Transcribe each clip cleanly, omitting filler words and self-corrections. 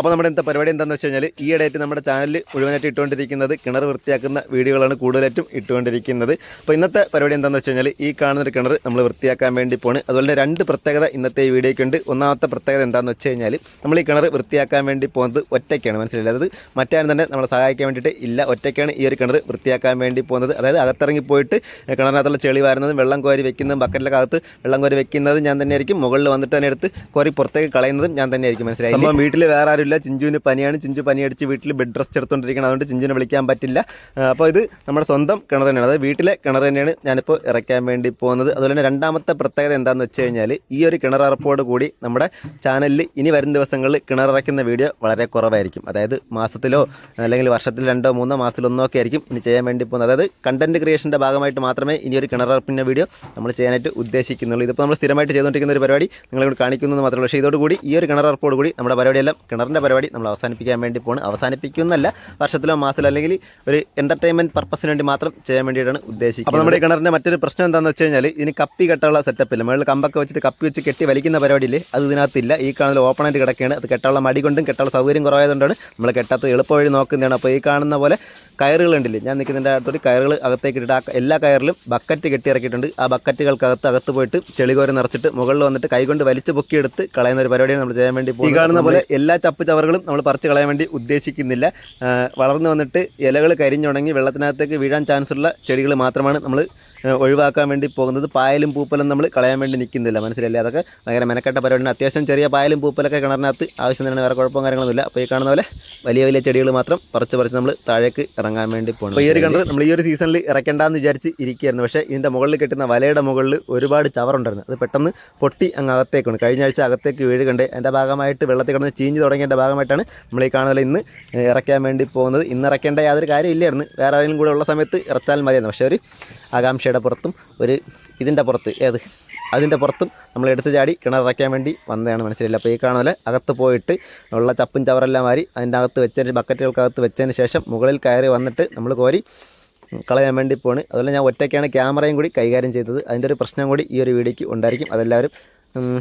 അപ്പോൾ നമ്മുടെ ഇന്നത്തെ പരിപാടി എന്താണെന്ന് വെച്ച് കഴിഞ്ഞാൽ ഈയിടെയായിട്ട് നമ്മുടെ ചാനലിൽ മുഴുവനായിട്ട് ഇട്ടുകൊണ്ടിരിക്കുന്നത് കിണർ വൃത്തിയാക്കുന്ന വീഡിയോകളാണ് കൂടുതലായിട്ടും ഇട്ടുകൊണ്ടിരിക്കുന്നത്. അപ്പോൾ ഇന്നത്തെ പരിപാടി എന്താണെന്ന് വെച്ച് കഴിഞ്ഞാൽ ഈ കാണുന്നൊരു കിണർ നമ്മൾ വൃത്തിയാക്കാൻ വേണ്ടി പോണ്. അതുപോലെ രണ്ട് പ്രത്യേകത ഇന്നത്തെ ഈ വീഡിയോയ്ക്കുണ്ട്. ഒന്നാമത്തെ പ്രത്യേകത എന്താണെന്ന് വെച്ച് കഴിഞ്ഞാൽ നമ്മൾ ഈ കിണർ വൃത്തിയാക്കാൻ വേണ്ടി പോകുന്നത് ഒറ്റയ്ക്കാണ്, മനസ്സിലായില്ല. അതായത് മറ്റാരും തന്നെ നമ്മളെ സഹായിക്കാൻ വേണ്ടിയിട്ട് ഇല്ല, ഒറ്റയ്ക്കാണ് ഈ ഒരു കിണർ വൃത്തിയാക്കാൻ വേണ്ടി പോകുന്നത്. അതായത് അകത്തിറങ്ങി പോയിട്ട് കിണറിനകത്തുള്ള ചെളി വാരുന്നതും വെള്ളം കോരി വെക്കുന്നതും ബക്കറ്റിലൊക്കെ അകത്ത് വെള്ളം കോരി വെക്കുന്നതും ഞാൻ തന്നെയായിരിക്കും. മുകളിൽ വന്നിട്ട് തന്നെ എടുത്ത് കോരി പുറത്തേക്ക് കളയുന്നതും ഞാൻ തന്നെയായിരിക്കും, മനസ്സിലായി. നമ്മൾ വീട്ടിൽ വേറെ ആരുമില്ല. ചിഞ്ചുവിന് പനിയാണ്, ചിഞ്ചു പനി അടിച്ച് വീട്ടിൽ ബെഡ് റെസ്റ്റ് എടുത്തുകൊണ്ടിരിക്കണം. അതുകൊണ്ട് ചിഞ്ചുവിനെ വിളിക്കാൻ പറ്റില്ല. അപ്പോൾ ഇത് നമ്മുടെ സ്വന്തം കിണർ തന്നെയാണ്, അതായത് വീട്ടിലെ കിണർ തന്നെയാണ് ഞാനിപ്പോൾ ഇറക്കാൻ വേണ്ടി പോകുന്നത്. അതുപോലെ തന്നെ രണ്ടാമത്തെ പ്രത്യേകത എന്താണെന്ന് വെച്ച് കഴിഞ്ഞാൽ ഈ ഒരു കിണററപ്പോട് കൂടി നമ്മുടെ ചാനലിൽ ഇനി വരും ദിവസങ്ങളിൽ കിണറിറക്കുന്ന വീഡിയോ വളരെ കുറവായിരിക്കും. അതായത് മാസത്തിലോ അല്ലെങ്കിൽ വർഷത്തിൽ 2-3 മാസത്തിലൊന്നോ ഒക്കെ ആയിരിക്കും ഇനി ചെയ്യാൻ വേണ്ടി പോകുന്നത്. അതായത് കണ്ടന്റ് ക്രിയേഷൻ്റെ ഭാഗമായിട്ട് മാത്രമേ ഇനി ഒരു കിണററപ്പിൻ്റെ വീഡിയോ നമ്മൾ ചെയ്യാനായിട്ട് ഉദ്ദേശിക്കുന്നുള്ളൂ. ഇതിപ്പോൾ നമ്മൾ സ്ഥിരമായിട്ട് ചെയ്തുകൊണ്ടിരിക്കുന്ന ഒരു പരിപാടി നിങ്ങളോട് കാണിക്കുന്നത് മാത്രമേ. പക്ഷേ ഇതോടുകൂടി ഈ ഒരു കിണററപ്പോട് കൂടി നമ്മുടെ പരിപാടിയെല്ലാം കിണറിൻ്റെ പരിപാടി നമ്മൾ അവസാനിപ്പിക്കാൻ വേണ്ടി പോകുന്നു. അവസാനിപ്പിക്കുന്നല്ല, വർഷത്തിലോ മാസത്തിലോ അല്ലെങ്കിൽ ഒരു എൻ്റർടൈൻമെൻറ്റ് പർപ്പസിന് വേണ്ടി മാത്രം ചെയ്യാൻ വേണ്ടിയിട്ടാണ് ഉദ്ദേശിക്കുന്നത്. അപ്പോൾ നമ്മുടെ കിണറിൻ്റെ മറ്റൊരു പ്രശ്നം എന്താണെന്ന് വെച്ച് കഴിഞ്ഞാൽ ഇതിന് കപ്പി കെട്ടാനുള്ള സെറ്റപ്പില്ല. മുകളിൽ കമ്പൊക്കെ വെച്ചിട്ട് കപ്പി വെച്ച് കെട്ടി വലിക്കുന്ന പരിപാടിയില്ലേ, അത് ഇതിനകത്തില്ല. ഈ കാണുന്ന ഓപ്പണായിട്ട് കിടക്കുകയാണ്. അത് കെട്ടാനുള്ള മടി കൊണ്ടും കെട്ടാനുള്ള സൗകര്യം കുറവായതുകൊണ്ടാണ് നമ്മൾ കെട്ടാത്തത്. എളുപ്പ വഴി നോക്കുന്നതാണ്. അപ്പോൾ ഈ കാണുന്ന പോലെ കയറുകളുണ്ടില്ലേ, ഞാൻ നിൽക്കുന്നതിൻ്റെ അടുത്തോട്ട് കയറുകൾ അകത്തേക്ക് ഇട്ടിട്ട് ആ എല്ലാ കയറിലും ബക്കറ്റ് കെട്ടി ഇറക്കിയിട്ടുണ്ട്. ആ ബക്കറ്റുകൾക്കകത്ത് പോയിട്ട് ചെളികോരി നിറച്ചിട്ട് മുകളിൽ വന്നിട്ട് കൈകൊണ്ട് വലിച്ച് പൊക്കിയെടുത്ത് കളയുന്ന ഒരു പരിപാടിയാണ് നമ്മൾ ചെയ്യാൻ വേണ്ടി പോകുന്നത്. ഈ കാണുന്ന പോലെ എല്ലാ ചപ്പ് ചവറുകളും നമ്മൾ പറിച്ച് കളയാൻ വേണ്ടി ഉദ്ദേശിക്കുന്നില്ല. വളർന്നു വന്നിട്ട് ഇലകൾ കരിഞ്ഞുണങ്ങി വെള്ളത്തിനകത്തേക്ക് വീഴാൻ ചാൻസ് ഉള്ള ചെടികൾ മാത്രമാണ് നമ്മൾ ഒഴിവാക്കാൻ വേണ്ടി പോകുന്നത്. പായലും പൂപ്പലും നമ്മൾ കളയാൻ വേണ്ടി നിൽക്കുന്നില്ല, മനസ്സിലല്ലേ. അതൊക്കെ ഭയങ്കര മെനക്കെട്ട പരിപാടിയാണ്. അത്യാവശ്യം ചെറിയ പായലും പൂപ്പലൊക്കെ കിണറിനകത്ത് ആവശ്യം തന്നെയാണ്, വേറെ കുഴപ്പവും കാര്യങ്ങളൊന്നുമില്ല. അപ്പോൾ ഈ കാണുന്ന പോലെ വലിയ വലിയ ചെടികൾ മാത്രം പറിച്ച് നമ്മൾ താഴേക്ക് ഇറങ്ങാൻ വേണ്ടി പോകുന്നു. അപ്പോൾ ഈ ഒരു കിണർ നമ്മൾ ഈ ഒരു സീസണിൽ ഇറക്കേണ്ടെന്ന് വിചാരിച്ച് ഇരിക്കുകയായിരുന്നു. പക്ഷേ ഇതിൻ്റെ മുകളിൽ കെട്ടുന്ന വലയുടെ മുകളിൽ ഒരുപാട് ചവറുണ്ടായിരുന്നു. അത് പെട്ടെന്ന് പൊട്ടി അങ്ങ് അകത്തേക്കാണ്. കഴിഞ്ഞ ആഴ്ച അകത്തേക്ക് വീഴുകണ്ട്. അതിൻ്റെ ഭാഗമായിട്ട് വെള്ളത്തിൽ കിടന്ന് ചീഞ്ഞ് തുടങ്ങിയതിൻ്റെ ഭാഗമായിട്ടാണ് നമ്മൾ ഈ കാണുന്ന ഇന്ന് ഇറക്കാൻ വേണ്ടി പോകുന്നത്. ഇന്ന് ഇറക്കേണ്ട യാതൊരു കാര്യമില്ലായിരുന്നു, വേറെ ആരെങ്കിലും കൂടെ ഉള്ള സമയത്ത് ഇറച്ചാൽ മതിയായിരുന്നു. പക്ഷേ ഒരു ആകാംക്ഷയുടെ പുറത്തും ഒരു ഇതിൻ്റെ പുറത്ത് അതിൻ്റെ പുറത്തും നമ്മൾ എടുത്ത് ചാടി കിണറിറക്കാൻ വേണ്ടി വന്നതാണ്, മനസ്സിലായില്ല. അപ്പോൾ ഈ കാണുന്ന അകത്ത് പോയിട്ട് ഉള്ള ചപ്പും ചവറെല്ലാം മാറി അതിൻ്റെ അകത്ത് വെച്ചതിന് ബക്കറ്റുകൾക്കകത്ത് വെച്ചതിന് ശേഷം മുകളിൽ കയറി വന്നിട്ട് നമ്മൾ കോരി കളയാൻ വേണ്ടി പോണ്. അതുപോലെ ഞാൻ ഒറ്റയ്ക്കാണ് ക്യാമറയും കൂടി കൈകാര്യം ചെയ്തത്. അതിൻ്റെ ഒരു പ്രശ്നം കൂടി ഈ ഒരു വീഡിയോയ്ക്ക് ഉണ്ടായിരിക്കും. അതെല്ലാവരും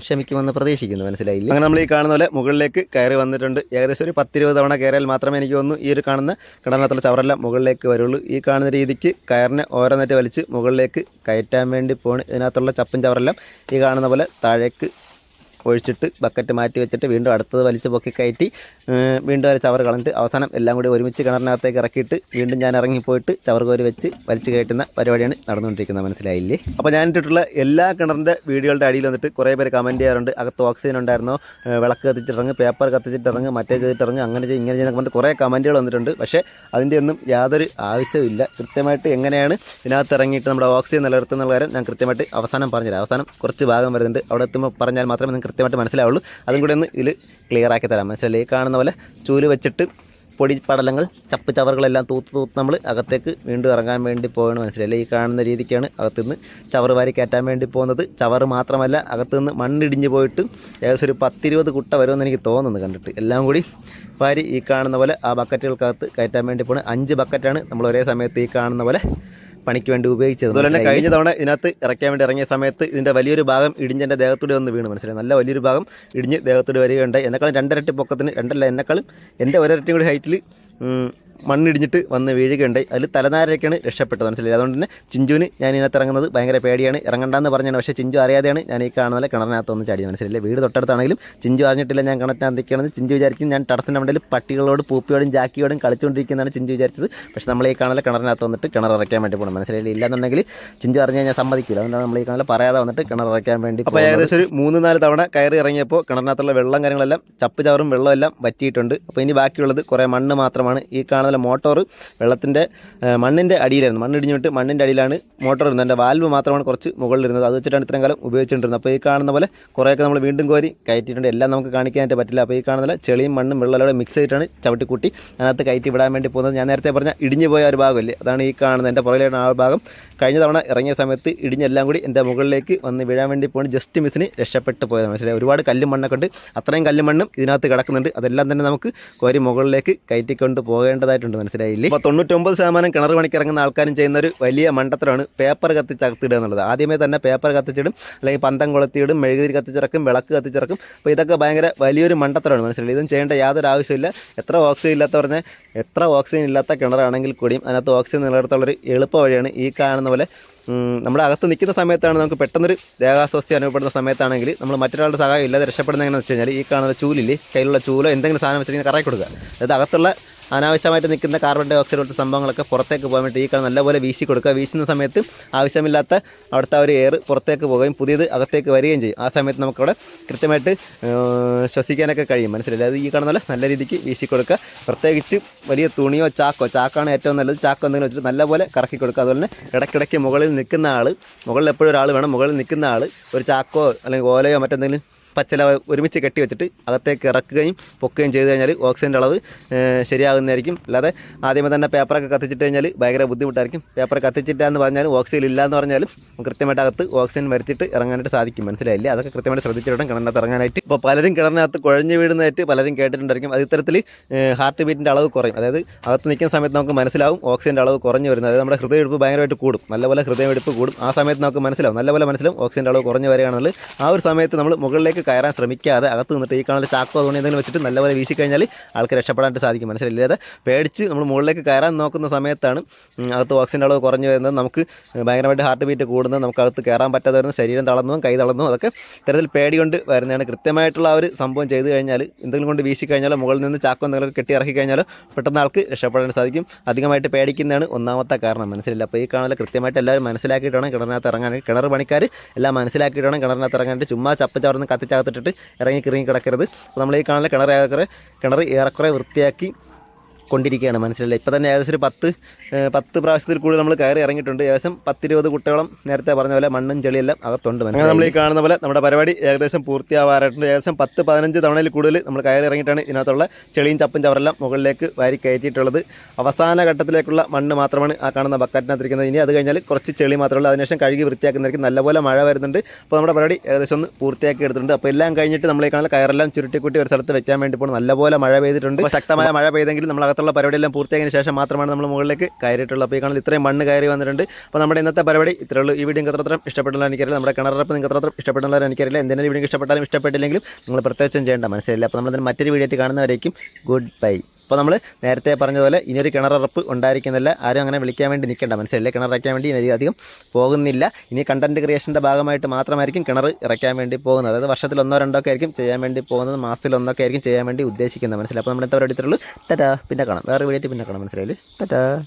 ക്ഷമിക്കുമെന്ന് പ്രതീക്ഷിക്കുന്നു, മനസ്സിലായില്ല. അങ്ങനെ നമ്മൾ ഈ കാണുന്ന പോലെ മുകളിലേക്ക് കയറി വന്നിട്ടുണ്ട്. ഏകദേശം ഒരു 10-20 തവണ കയറിയാൽ മാത്രമേ എനിക്ക് തോന്നുന്നു ഈ ഒരു കാണുന്ന കിണറിനകത്തുള്ള ചവറെല്ലാം മുകളിലേക്ക് വരുള്ളൂ. ഈ കാണുന്ന രീതിക്ക് കയറിനെ ഓരോന്നിട്ട് വലിച്ച് മുകളിലേക്ക് കയറ്റാൻ വേണ്ടി പോണ്. ഇതിനകത്തുള്ള ചപ്പും ചവറെല്ലാം ഈ കാണുന്ന പോലെ താഴേക്ക് ഒഴിച്ചിട്ട് ബക്കറ്റ് മാറ്റി വെച്ചിട്ട് വീണ്ടും അടുത്തത് വലിച്ച് പൊക്കി കയറ്റി വീണ്ടും ഒരു ചവർ കളഞ്ഞിട്ട് അവസാനം എല്ലാം കൂടി ഒരുമിച്ച് കിണറിനകത്തേക്ക് ഇറക്കിയിട്ട് വീണ്ടും ഞാൻ ഇറങ്ങിപ്പോയിട്ട് ചവർ കോരി വെച്ച് വലിച്ച് കയറ്റുന്ന പരിപാടിയാണ് നടന്നുകൊണ്ടിരിക്കുന്നത്, മനസ്സിലായില്ലേ. അപ്പോൾ ഞാൻ ഇട്ടിട്ടുള്ള എല്ലാ കിണറിൻ്റെ വീഡിയോകളുടെ അടിയിൽ വന്നിട്ട് കുറേ പേര് കമൻറ്റ് ചെയ്യാറുണ്ട്. അകത്ത് ഓക്സിജൻ ഉണ്ടായിരുന്നോ, വിളക്ക് കത്തിച്ചിട്ടിറങ്ങ്, പേപ്പർ കത്തിച്ചിട്ടിറങ്ങ്, മറ്റേ ചെയ്തിട്ടിറങ്ങ്, അങ്ങനെ ചെയ്യും ഇങ്ങനെ ചെയ്യുന്ന പറഞ്ഞിട്ട് കുറേ കമൻറ്റുകൾ വന്നിട്ടുണ്ട്. പക്ഷേ അതിൻ്റെ ഒന്നും യാതൊരു ആവശ്യമില്ല. കൃത്യമായിട്ട് എങ്ങനെയാണ് ഇതിനകത്ത് ഇറങ്ങിയിട്ട് നമ്മുടെ ഓക്സിജൻ നിലനിർത്തുന്നുള്ള കാര്യം ഞാൻ കൃത്യമായിട്ട് അവസാനം പറഞ്ഞുതരാം. അവസാനം കുറച്ച് ഭാഗം വരുന്നുണ്ട്, അവിടെ എത്തുമ്പോൾ പറഞ്ഞാൽ മാത്രമേ നിങ്ങൾക്ക് കൃത്യമായിട്ട് മനസ്സിലാവുള്ളൂ. അതും കൂടി ഒന്ന് ഇതിൽ ക്ലിയർ ആക്കി തരാം, മനസ്സിലായി. ഈ കാണുന്ന പോലെ ചൂല് വെച്ചിട്ട് പൊടി പടലങ്ങൾ ചപ്പ് ചവറുകളെല്ലാം തൂത്ത് നമ്മൾ അകത്തേക്ക് വീണ്ടും ഇറങ്ങാൻ വേണ്ടി പോകണം, മനസ്സിലായില്ലേ. ഈ കാണുന്ന രീതിക്കാണ് അകത്തുനിന്ന് ചവറ് വാരി കയറ്റാൻ വേണ്ടി പോകുന്നത്. ചവറ് മാത്രമല്ല, അകത്തുനിന്ന് മണ്ണിടിഞ്ഞ് പോയിട്ട് ഏകദേശം ഒരു 10-20 കുട്ട വരുമെന്ന് എനിക്ക് തോന്നുന്നു കണ്ടിട്ട്. എല്ലാം കൂടി വാരി ഈ കാണുന്ന പോലെ ആ ബക്കറ്റുകൾക്കകത്ത് കയറ്റാൻ വേണ്ടി പോകുന്നത്. 5 ബക്കറ്റാണ് നമ്മൾ ഒരേ സമയത്ത് ഈ കാണുന്ന പോലെ പണിക്ക് വേണ്ടി ഉപയോഗിച്ചത്. അതുപോലെ തന്നെ കഴിഞ്ഞ തവണ ഇതിനകത്ത് ഇറക്കാൻ വേണ്ടി ഇറങ്ങിയ സമയത്ത് ഇതിൻ്റെ വലിയൊരു ഭാഗം ഇടിഞ്ഞ് എൻ്റെ ദേഹത്തൂടെ ഒന്ന് വീണ്, മനസ്സിലായി. നല്ല വലിയൊരു ഭാഗം ഇടിഞ്ഞ് ദേഹത്തൂടെ വരികയുണ്ടായി. എന്നെക്കാളും 2 ഇരട്ടി പൊക്കത്തിന്, 2 അല്ല എന്നെക്കാളും എൻ്റെ 1 ഇരട്ടിയും കൂടി ഹൈറ്റിൽ മണ്ണിടിഞ്ഞിട്ട് വന്ന് വീഴുകയുണ്ടായി. അതിൽ തലനാരൊക്കെയാണ് രക്ഷപ്പെട്ടത്, മനസ്സിലായി. അതുകൊണ്ട് തന്നെ ചിഞ്ചുവിന് ഞാൻ ഇതിനകത്ത് ഇറങ്ങുന്നത് ഭയങ്കര പേടിയാണ്, ഇറങ്ങണ്ടെന്ന് പറഞ്ഞാണ്. പക്ഷേ ചിഞ്ചു അറിയാതെയാണ് ഞാൻ ഈ കാണുന്ന കിണറിനകത്ത് ഒന്ന് ചാടി, മനസ്സിലായില്ലേ. വീട് തൊട്ടടുത്താണെങ്കിലും ചിഞ്ചു അറിഞ്ഞിട്ടില്ല ഞാൻ കിണറ്റിനകത്ത് നിൽക്കുകയാണെന്ന്. ചിഞ്ചു വിചാരിക്കും ഞാൻ ടർസിൻ്റെ മണ്ടയിൽ പട്ടികളോട് പൂപ്പിയോടും ജാക്കിയോടും കളിച്ചുകൊണ്ടിരിക്കുന്നതാണ് ചിഞ്ചു വിചാരിച്ചത്. പക്ഷേ നമ്മൾ ഈ കാണുന്ന കിണറിനകത്ത് വന്നിട്ട് കിണർ ഇറക്കാൻ വേണ്ടി പോകണം, മനസ്സിലായില്ല. ഇല്ലാന്നുണ്ടെങ്കിൽ ചിഞ്ചു അറിഞ്ഞ് കഴിഞ്ഞാൽ സമ്മതിക്കില്ല. അതുകൊണ്ടാണ് നമ്മൾ ഈ കാണുന്ന പറയാതെ വന്നിട്ട് കിണർ ഇറക്കാൻ വേണ്ടി. അപ്പോൾ ഏകദേശം ഒരു 3-4 തവണ കയറി ഇറങ്ങിയപ്പോൾ കിണറിനകത്തുള്ള വെള്ളം കാര്യങ്ങളെല്ലാം ചപ്പ് ചവറും വെള്ളം എല്ലാം വറ്റിയിട്ടുണ്ട്. അപ്പോൾ ഇനി ബാക്കിയുള്ളത് കുറേ മണ്ണ് മാത്രമാണ്. ഈ കാണുന്ന മോട്ടോർ വെള്ളത്തിൻ്റെ മണ്ണിൻ്റെ അടിയിലായിരുന്നു, മണ്ണിടിഞ്ഞിട്ട് മണ്ണിൻ്റെ അടിയിലാണ് മോട്ടോർ ഇരുന്നത്. എൻ്റെ വാൽവ് മാത്രമാണ് കുറച്ച് മുകളിലിരുന്നത്. അത് വെച്ചിട്ടാണ് ഇത്രയും കാലം ഉപയോഗിച്ചുകൊണ്ടിരുന്നത്. അപ്പോൾ ഈ കാണുന്ന പോലെ കുറേയൊക്കെ നമ്മൾ വീണ്ടും കോരി കയറ്റിയിട്ടുണ്ട്. എല്ലാം നമുക്ക് കാണിക്കാനായിട്ട് പറ്റില്ല. അപ്പോൾ ഈ കാണുന്ന ചെളിയും മണ്ണും വെള്ളത്തോടെ മിക്സ് ചെയ്തിട്ടാണ് ചവിട്ടിക്കൂട്ടി അതിനകത്ത് കയറ്റി വിടാൻ വേണ്ടി പോകുന്നത്. ഞാൻ നേരത്തെ പറഞ്ഞ ഇടിഞ്ഞു പോയ ഒരു ഭാഗമല്ലേ, അതാണ് ഈ കാണുന്നത്. എൻ്റെ പുറകിലാണ് ആ ഭാഗം. കഴിഞ്ഞ തവണ ഇറങ്ങിയ സമയത്ത് ഇടിഞ്ഞെല്ലാം കൂടി എൻ്റെ മുകളിലേക്ക് വന്ന് വീഴാൻ വേണ്ടി പോകുന്നത്. ജസ്റ്റ് മിസ്സിന് രക്ഷപ്പെട്ട് പോയത്, മനസ്സിലായി. ഒരുപാട് കല്ലും മണ്ണൊക്കെ ഉണ്ട്. അത്രയും കല്ലും മണ്ണും ഇതിനകത്ത് കിടക്കുന്നുണ്ട്. അതെല്ലാം തന്നെ നമുക്ക് കോരി മുകളിലേക്ക് കയറ്റിക്കൊണ്ട് പോകേണ്ടതായിട്ട് ഉണ്ടായിട്ടുണ്ട്, മനസ്സിലായില്ലേ? അപ്പോൾ 99% കിണർ പണിക്ക് ഇറങ്ങുന്ന ആൾക്കാരും ചെയ്യുന്ന ഒരു വലിയ മണ്ടത്തരമാണ് പേപ്പർ കത്തിച്ചകത്തിടുക എന്നുള്ളത്. ആദ്യമേ തന്നെ പേപ്പർ കത്തിച്ചിടും, അല്ലെങ്കിൽ പന്തം കൊളുത്തിയിടും, മെഴുകുതിരി കത്തിച്ചിറക്കും, വിളക്ക് കത്തിച്ചിറക്കും. അപ്പോൾ ഇതൊക്കെ ഭയങ്കര വലിയൊരു മണ്ടത്തരമാണ്, മനസ്സിലായി? ഇതും ചെയ്യേണ്ട യാതൊരു ആവശ്യമില്ല. എത്ര ഓക്സിജൻ ഇല്ലാത്ത കിണറാണെങ്കിൽ കൂടിയും അതിനകത്ത് ഓക്സിജൻ നിലനിർത്താനുള്ളൊരു എളുപ്പ വഴിയാണ് ഈ കാണുന്ന പോലെ. നമ്മുടെ അകത്ത് നിൽക്കുന്ന സമയത്താണ് നമുക്ക് പെട്ടെന്നൊരു ദേഹാസ്വസ്ഥ അനുഭവപ്പെടുന്ന സമയത്താണെങ്കിൽ നമ്മൾ മറ്റൊരാളുടെ സഹായം ഇല്ലാതെ രക്ഷപ്പെടുന്നത് എങ്ങനെയാണെന്ന് വെച്ച് കഴിഞ്ഞാൽ ഈ കാണുന്ന ചൂലില്ലേ, കയ്യിലുള്ള ചൂലോ എന്തെങ്കിലും സാധനം വെച്ചിങ്ങനെ കറക്കി കൊടുക്കുക. അതായത് അകത്തുള്ള അനാവശ്യമായിട്ട് നിൽക്കുന്ന കാർബൺ ഡൈ ഓക്സൈഡ് പോലത്തെ സംഭവങ്ങളൊക്കെ പുറത്തേക്ക് പോകാൻ വേണ്ടി ഈ കാണുന്ന നല്ലപോലെ വീശി കൊടുക്കുക. വീശുന്ന സമയത്ത് ആവശ്യമില്ലാത്ത അവിടുത്തെ ഒരു എയർ പുറത്തേക്ക് പോവുകയും പുതിയത് അകത്തേക്ക് വരികയും ചെയ്യും. ആ സമയത്ത് നമുക്കവിടെ കൃത്യമായിട്ട് ശ്വസിക്കാനൊക്കെ കഴിയും, മനസ്സിലായി? അത് ഈ കാണുന്ന നല്ല രീതിക്ക് വീശി കൊടുക്കുക. പ്രത്യേകിച്ച് വലിയ തുണിയോ ചാക്കാണ് ഏറ്റവും നല്ലത്. ചാക്കോ എന്തെങ്കിലും വെച്ചിട്ട് നല്ലപോലെ കറക്കി കൊടുക്കുക. അതുപോലെ തന്നെ ഇടയ്ക്കിടയ്ക്ക് മുകളിൽ നിൽക്കുന്ന ആൾ, മുകളിൽ എപ്പോഴും ഒരാൾ വേണം, മുകളിൽ നിൽക്കുന്ന ആൾ ഒരു ചാക്കോ അല്ലെങ്കിൽ ഓലയോ മറ്റെന്തെങ്കിലും പച്ചില ഒരുമിച്ച് കെട്ടി വെച്ചിട്ട് അകത്തേക്ക് ഇറക്കുകയും പൊക്കുകയും ചെയ്ത് കഴിഞ്ഞാൽ ഓക്സിജൻ്റെ അളവ് ശരിയാകുന്നതായിരിക്കും. അല്ലാതെ ആദ്യമേ തന്നെ പേപ്പറൊക്കെ കത്തിച്ചിട്ട് കഴിഞ്ഞാൽ ഭയങ്കര ബുദ്ധിമുട്ടായിരിക്കും. പേപ്പർ കത്തിച്ചില്ല എന്ന് പറഞ്ഞാലും ഓക്സിജൻ ഇല്ല എന്ന് പറഞ്ഞാലും കൃത്യമായിട്ട് അകത്ത് ഓക്സിജൻ വരുത്തിയിട്ട് ഇറങ്ങാനായിട്ട് സാധിക്കും, മനസ്സിലായില്ലേ? അതൊക്കെ കൃത്യമായിട്ട് ശ്രദ്ധിച്ചിട്ട് കിണറിനകത്ത് ഇറങ്ങാനായിട്ട്. ഇപ്പോൾ പലരും കിണറിനകത്ത് കുഴഞ്ഞു വീഴുന്നതായിട്ട് പലരും കേട്ടിട്ടുണ്ടായിരിക്കും. അത് ഇത്തരത്തിൽ ഹാർട്ട് ബീറ്റിൻ്റെ അളവ് കുറയും. അതായത് അകത്ത് നിൽക്കുന്ന സമയത്ത് നമുക്ക് മനസ്സിലാവും ഓക്സിജൻ്റെ അളവ് കുറഞ്ഞു വരുന്നത്. അതായത് നമ്മുടെ ഹൃദയമെടുപ്പ് ഭയങ്കരമായിട്ട് കൂടും, നല്ലപോലെ ഹൃദയമെടുപ്പ് കൂടും. ആ സമയത്ത് നമുക്ക് നല്ലപോലെ മനസ്സിലാവും ഓക്സിജൻ്റെ അളവ് കുറഞ്ഞു വരികയാണെന്നുള്ളത്. ആ ഒരു സമയത്ത് നമ്മൾ മുകളിലേക്ക് കയറാൻ ശ്രമിക്കാതെ അകത്ത് നിന്നിട്ട് ഈ കാണുന്ന ചാക്കോ അതുകൊണ്ട് എന്തെങ്കിലും വെച്ചിട്ട് നല്ലപോലെ വീശി കഴിഞ്ഞാൽ ആൾക്ക് രക്ഷപ്പെടാനായിട്ട് സാധിക്കും, മനസ്സിലായില്ലാതെ പേടിച്ച് നമ്മൾ മുകളിലേക്ക് കയറാൻ നോക്കുന്ന സമയത്താണ് അകത്ത് ഓക്സിജൻ അളവ് കുറഞ്ഞു വരുന്നത്, നമുക്ക് ഭയങ്കരമായിട്ട് ഹാർട്ട് ബീറ്റ് കൂടുന്നത്, നമുക്ക് അകത്ത് കയറാൻ പറ്റാതെ വരുന്നത്, ശരീരം തളർന്നതും കൈ തളർന്നതും അതൊക്കെ ഇത്തരത്തിൽ പേടി കൊണ്ട് വരുന്നതാണ്. കൃത്യമായിട്ടുള്ള ആ ഒരു സംഭവം ചെയ്ത് കഴിഞ്ഞാൽ എന്തെങ്കിലും കൊണ്ട് വീശി കഴിഞ്ഞാലോ മുകളിൽ നിന്ന് ചാക്കോ എന്തെങ്കിലും കെട്ടി ഇറക്കി കഴിഞ്ഞാലോ പെട്ടെന്ന് ആൾക്ക് രക്ഷപ്പെടാൻ സാധിക്കും. അധികമായിട്ട് പേടിക്കുന്നതാണ് ഒന്നാമത്തെ കാരണം, മനസ്സിലായില്ല? അപ്പോൾ ഈ കാണുന്ന കൃത്യമായിട്ട് എല്ലാവരും മനസ്സിലാക്കിയിട്ടാണ് കിണറിനകത്ത് ഇറങ്ങാൻ. കിണർ പണിക്കാർ എല്ലാം മനസ്സിലാക്കിയിട്ടാണ് കിണറിനകത്ത് ഇറങ്ങാനായിട്ട്. ചുമ്മാ ചപ്പച്ചവർന്ന് കത്തിച്ചകത്തിട്ടിട്ട് ഇറങ്ങി കിടക്കരുത്. അപ്പോൾ നമ്മൾ ഈ കാണുന്ന കിണർ ഏറെക്കുറെ വൃത്തിയാക്കി കൊണ്ടിരിക്കുകയാണ്, മനസ്സിലായില്ല? ഇപ്പോൾ തന്നെ ഏകദേശം ഒരു 10 പ്രാവശ്യത്തിൽ കൂടുതൽ നമ്മൾ കയറി ഇറങ്ങിയിട്ടുണ്ട്. ഏകദേശം 10-20 കുട്ടികളും നേരത്തെ പറഞ്ഞ പോലെ മണ്ണും ചെളിയെല്ലാം അകത്തുണ്ട്. അങ്ങനെ നമ്മൾ ഈ കാണുന്ന പോലെ നമ്മുടെ പരിപാടി ഏകദേശം പൂർത്തിയാവാറായിട്ടുണ്ട്. ഏകദേശം 10-15 തവണയിൽ കൂടുതൽ നമ്മൾ കയറി ഇറങ്ങിയിട്ടാണ് ഇതിനകത്തുള്ള ചെളിയും ചപ്പും ചവറെല്ലാം മുകളിലേക്ക് വാരി കയറ്റിയിട്ടുള്ളത്. അവസാന ഘട്ടത്തിലേക്കുള്ള മണ്ണ് മാത്രമാണ് ആ കാണുന്ന ബക്കറ്റിനകത്തിരിക്കുന്നത്. ഇനി അത് കഴിഞ്ഞാൽ കുറച്ച് ചെളി മാത്രമേ ഉള്ളൂ. അതിനുശേഷം കഴുകി വൃത്തിയാക്കുന്നതായിരിക്കും. നല്ലപോലെ മഴ വരുന്നുണ്ട്. അപ്പോൾ നമ്മുടെ പരിപാടി ഏകദേശം ഒന്ന് പൂർത്തിയാക്കി എടുത്തിട്ടുണ്ട്. അപ്പോൾ എല്ലാം കഴിഞ്ഞിട്ട് നമ്മൾ ഈ കാണുന്ന കയറെല്ലാം ചുരുട്ടിക്കൂട്ടി ഒരു സ്ഥലത്ത് വെക്കാൻ വേണ്ടി ഇപ്പോൾ നല്ലപോലെ മഴ പെയ്തിട്ടുണ്ട്. അപ്പോൾ ശക്തമായ മഴ പെയ്തെങ്കിൽ നമ്മൾ അകത്തുള്ള പരിപാടിയെല്ലാം പൂർത്തിയാക്കിയതിന് ശേഷം മാത്രമാണ് നമ്മൾ മുകളിലേക്ക് കയറിയിട്ടുള്ളത്. അപ്പോൾ ഈ കാണുന്നത് ഇത്രയും മണ്ണ് കയറി വന്നിട്ടുണ്ട്. അപ്പോൾ നമ്മുടെ ഇന്നത്തെ പരിപാടി ഇത്രയേ ഉള്ളൂ. ഈ വീഡിയോ നിങ്ങൾക്ക് അത്രയും ഇഷ്ടപ്പെട്ടുള്ള എനിക്കറിയില്ല, നമ്മുടെ കിണറപ്പ് നിങ്ങൾക്ക് അത്രയും ഇഷ്ടപ്പെട്ടുള്ള എനിക്കറിയില്ല. എന്തെങ്കിലും വീഡിയോ ഇഷ്ടപ്പെട്ടാലും ഇഷ്ടപ്പെട്ടില്ലെങ്കിലും നിങ്ങൾ പ്രത്യേകിച്ചും ചെയ്യേണ്ട, മനസ്സിലായില്ല? അപ്പോൾ നമ്മൾ മറ്റൊരു വീഡിയോ ആയിട്ട് കാണുന്നവരേക്കും ഗുഡ് ബൈ. അപ്പോൾ നമ്മൾ നേരത്തെ പറഞ്ഞതുപോലെ ഇനിയൊരു കിണറുറപ്പ് ഉണ്ടായിരിക്കുന്നില്ല. ആരും അങ്ങനെ വിളിക്കാൻ വേണ്ടി നിൽക്കേണ്ട, മനസ്സിലായില്ലേ? കിണർ ഇറക്കാൻ വേണ്ടി ഇനി അധികം പോകുന്നില്ല. ഇനി കണ്ടൻറ്റ് ക്രിയേഷൻ്റെ ഭാഗമായിട്ട് മാത്രമായിരിക്കും കിണർ ഇറക്കാൻ വേണ്ടി പോകുന്നത്. അതായത് വർഷത്തിൽ 1-2 ഒക്കെ ആയിരിക്കും ചെയ്യാൻ വേണ്ടി പോകുന്നത്, മാസത്തിൽ 1 ഒക്കെ ആയിരിക്കും ചെയ്യാൻ വേണ്ടി ഉദ്ദേശിക്കുന്നത്, മനസ്സിലായി? അപ്പോൾ നമ്മൾ എന്താ പറയുക? ടാറ്റാ, പിന്നെ കാണാം. വേറെ വീഡിയോ പിന്നെ കാണാം, മനസ്സിലായില്ലേ? ടാറ്റാ.